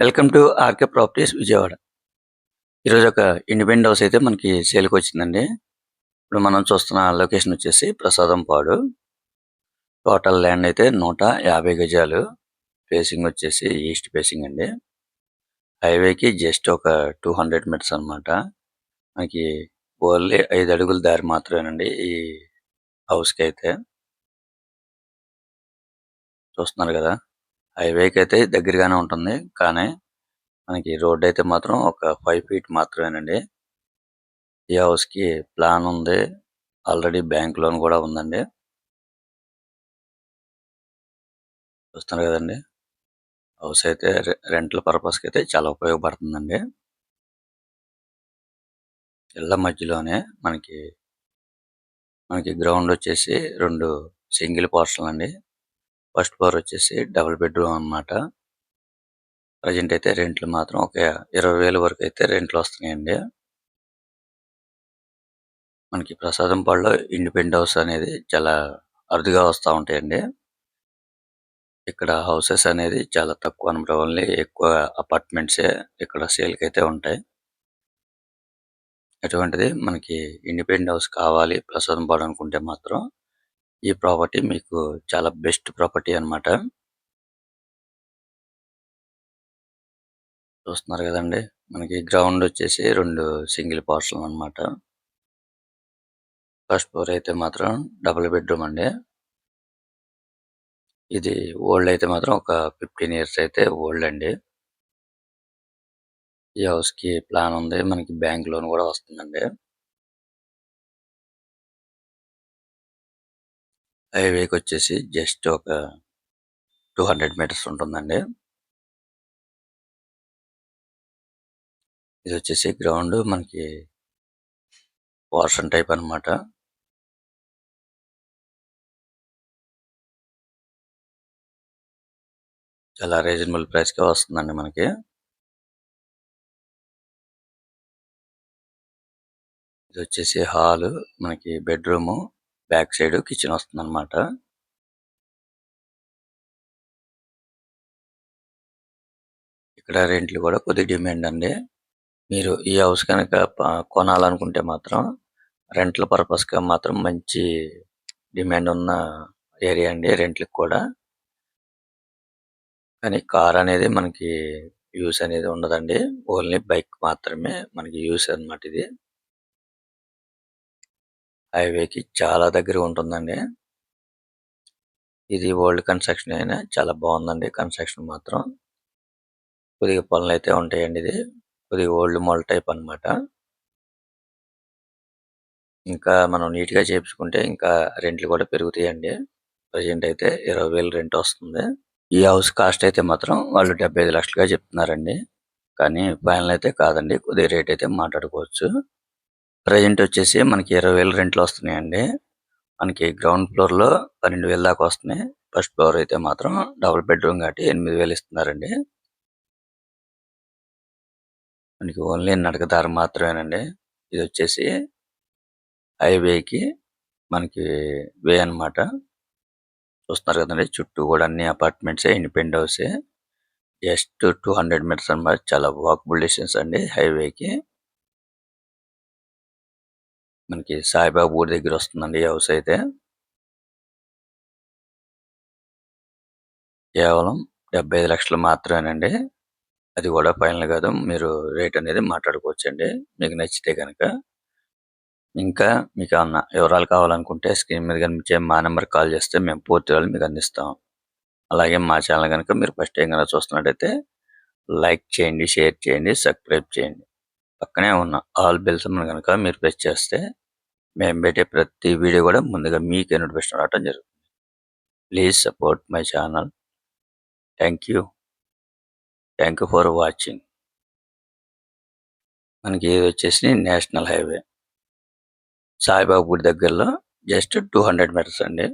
Welcome to RK Properties Vijayawada. ఈరోజు ఒక independent house అయితే మనకి సేల్కి వచ్చిందండి. ఇప్పుడు మనం చూస్తున్న లొకేషన్ వచ్చేసి ప్రసాదం పాడు. టోటల్ ల్యాండ్ అయితే 150 గజాలు. ఫేసింగ్ వచ్చేసి ఈస్ట్ ఫేసింగ్ అండి. హైవేకి జస్ట్ ఒక 200 మీటర్స్ అనమాట. మనకి ఓన్లీ 5 అడుగుల దారి మాత్రమేనండి ఈ హౌస్కి అయితే. చూస్తున్నారు కదా, హైవేకి అయితే దగ్గరగానే ఉంటుంది, కానీ మనకి రోడ్ అయితే మాత్రం ఒక 5 ఫీట్ మాత్రమేనండి. ఈ హౌస్కి ప్లాన్ ఉంది, ఆల్రెడీ బ్యాంక్ లోన్ కూడా ఉందండి. చూస్తున్నారు కదండి, హౌస్ అయితే రెంటల్ పర్పస్కి అయితే చాలా ఉపయోగపడుతుందండి. ఇళ్ళ మధ్యలోనే మనకి గ్రౌండ్ వచ్చేసి 2 సింగిల్ పోర్షన్లు అండి. ఫస్ట్ ఫ్లోర్ వచ్చేసి డబుల్ బెడ్రూమ్ అన్నమాట. ప్రజెంట్ అయితే రెంట్లు మాత్రం ఒక 20,000 వరకు అయితే రెంట్లు వస్తున్నాయండి. మనకి ప్రసాదంపాడులో ఇండిపెండెంట్ హౌస్ అనేది చాలా అరుదుగా వస్తూ ఉంటాయండి. ఇక్కడ హౌసెస్ అనేది చాలా తక్కువ అనమాట. ఓన్లీ ఎక్కువ అపార్ట్మెంట్సే ఇక్కడ సేల్కి అయితే ఉంటాయి. అటువంటిది మనకి ఇండిపెండెంట్ హౌస్ కావాలి ప్రసాదంపాడు అనుకుంటే మాత్రం ఈ ప్రాపర్టీ మీకు చాలా బెస్ట్ ప్రాపర్టీ అన్నమాట. చూస్తున్నారు కదండి, మనకి గ్రౌండ్ వచ్చేసి 2 సింగిల్ పోర్షన్లు అన్నమాట. ఫస్ట్ ఫ్లోర్ అయితే మాత్రం డబుల్ బెడ్రూమ్ అండి. ఇది ఓల్డ్ అయితే మాత్రం ఒక 15 ఇయర్స్ అయితే ఓల్డ్ అండి. ఈ హౌస్ కి ప్లాన్ ఉంది, మనకి బ్యాంక్ లోన్ కూడా వస్తుందండి. హైవేకి వచ్చేసి జస్ట్ ఒక 200 మీటర్స్ ఉంటుందండి. ఇది వచ్చేసి గ్రౌండ్ మనకి పోర్షన్ టైప్ అన్నమాట. చాలా రీజనబుల్ ప్రైస్ కే వస్తుందండి మనకి. ఇది వచ్చేసి హాల్, మనకి బెడ్రూమ్, బ్యాక్ సైడ్ కిచెన్ వస్తుంది అనమాట. ఇక్కడ రెంట్లు కూడా కొద్దిగా డిమాండ్ అండి. మీరు ఈ హౌస్ కనుక కొనాలనుకుంటే మాత్రం రెంట్ల పర్పస్ గా మాత్రం మంచి డిమాండ్ ఉన్న ఏరియా అండి రెంట్లకు కూడా. కానీ కార్ అనేది మనకి యూస్ అనేది ఉండదండి. ఓన్లీ బైక్ మాత్రమే మనకి యూస్ అన్నమాట. ఇది హైవేకి చాలా దగ్గర ఉంటుందండి. ఇది ఓల్డ్ కన్స్ట్రక్షన్ అయినా చాలా బాగుందండి. కన్స్ట్రక్షన్ మాత్రం కొద్దిగా పనులు అయితే ఉంటాయండి. ఇది కొద్దిగా ఓల్డ్ మోడల్ టైప్ అన్నమాట. ఇంకా మనం నీట్ గా చేపించుకుంటే ఇంకా రెంట్లు కూడా పెరుగుతాయండి. ప్రజెంట్ అయితే 20,000 రెంట్ వస్తుంది. ఈ హౌస్ కాస్ట్ అయితే మాత్రం వాళ్ళు 75 లక్షలుగా చెప్తున్నారండి. కానీ ఫైనల్ అయితే కాదండి, కొద్దిగా రేట్ అయితే మాట్లాడుకోవచ్చు. ప్రజెంట్ వచ్చేసి మనకి 20,000 రెంట్లు వస్తున్నాయండి. మనకి గ్రౌండ్ ఫ్లోర్ లో 12,000 దాకా వస్తున్నాయి. ఫస్ట్ ఫ్లోర్ అయితే మాత్రం డబుల్ బెడ్రూమ్ కాబట్టి 8,000 ఇస్తున్నారండి. మనకి ఓన్లీ నడకదారి మాత్రమేనండి. ఇది వచ్చేసి హైవేకి మనకి వే అన్నమాట. చూస్తున్నారు కదండి, చుట్టూ కూడా అన్ని అపార్ట్మెంట్స్, ఇండిపెండెంట్ హౌసే. జస్ట్ 200 మీటర్స్ అన్నమాట. చాలా వాకబుల్ డిస్టెన్స్ అండి హైవేకి. మనకి సాయిబాబా గుడి దగ్గర వస్తుందండి ఈ హౌస్ అయితే. కేవలం 75 లక్షలు మాత్రమేనండి. అది కూడా ఫైనల్ కాదు, మీరు రేట్ అనేది మాట్లాడుకోవచ్చండి మీకు నచ్చితే కనుక. ఇంకా మీకు ఏమన్నా వివరాలు కావాలనుకుంటే స్క్రీన్ మీద కనిపించే మా నెంబర్ కాల్ చేస్తే మేము పూర్తి వివరాలు మీకు అందిస్తాం. అలాగే మా ఛానల్ కనుక మీరు ఫస్ట్ టైం కనుక చూస్తున్నట్టయితే లైక్ చేయండి, షేర్ చేయండి, సబ్స్క్రైబ్ చేయండి. పక్కనే ఉన్న ఆల్ బెల్స్ కనుక మీరు ప్రెస్ చేస్తే మేము పెట్టే ప్రతి వీడియో కూడా ముందుగా మీకే నోటిఫికేషన్ రావడం జరుగుతుంది. Please support my channel. Thank you for watching. మనకి ఇది వచ్చేసి నేషనల్ హైవే, సాయిబాబా గుడి దగ్గరలో జస్ట్ 200 మీటర్స్ అండి.